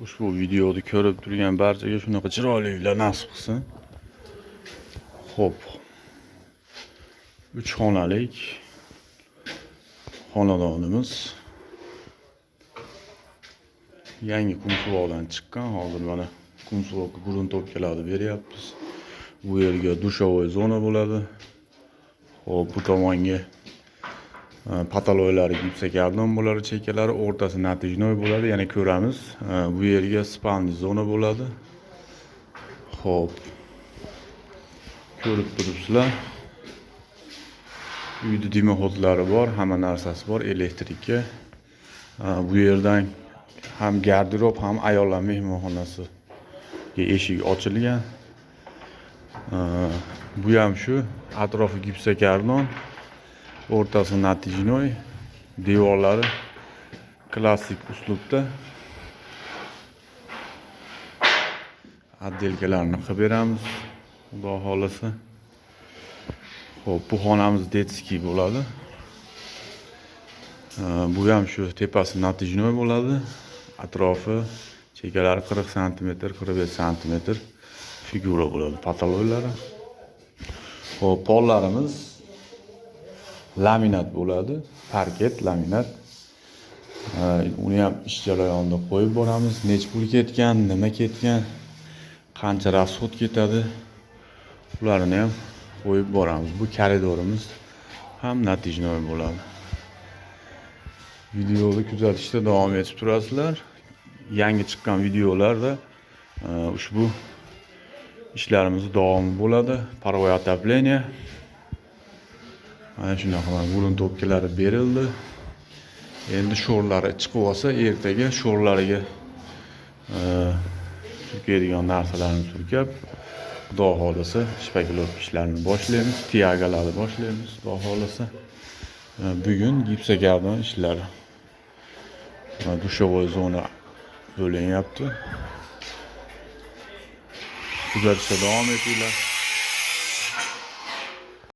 Ushbu videoni ko'rib turgan barchaga shunaqa chiroylilar nasib qilsin. Xo'p. 3 xonalik xonadonimiz. Yangi kumsuvoqdan chiqqan. Hozir mana kumsuvoqqa grunt o'pkalarni beryapmiz. Bu yerga dushovoy zona bo'ladi. Xo'p, bu tomonga pataloylari gipsokardon bo'ladi, chekkalari o'rtasi natijnoy bo'ladi. Yana ko'ramiz. Bu yerga spalni zona bo'ladi. Xo'p. Ko'rib turibsizlar. Uyda dimoxodlari bor, hamma narsasi bor, elektrika. Bu yerdan ham garderob, ham ayollar mehmonxonasiga eshik ochilgan. Bu ham shu, atrofi gipsokardon, o'rtasi natijnoy, devorlari klassik uslubda. Atdelkalarni qilib beramiz, xudo xolasa. Xo'p, bu xonamiz detskiy bo'ladi. Bu ham shu tepasi natijnoy bo'ladi. Atrofi chekkalari 40 sm, 45 sm figura bo'ladi pataloylari. Xo'p, pollarimiz laminat bo'ladi, parket laminat. Uni ham ish jarayonida qo'yib boramiz. Nech pul ketgan, nima ketgan, qancha rasxod ketadi, ularni ham qo'yib boramiz. Bu koridorimiz ham natijnoy bo'ladi. Videoni kuzatishda davom etib turasizlar. Yangi chiqqan videolarda ushbu ishlarimiz davomi bo'ladi. Parovoy отопление. Mana shunaqa grunt o'pkalari berildi. Endi sho'rlari chiqib olsa, ertaga sho'rlariga surkaydigan narsalarni surkab, xudo xolasa shpakilovka ishlarini boshlaymiz, tiagalarni boshlaymiz, xudo xolasa. Bugun gipsokardon ishlari. Dushovoy zona bo'linyapti. Kuzatishda davom etinglar.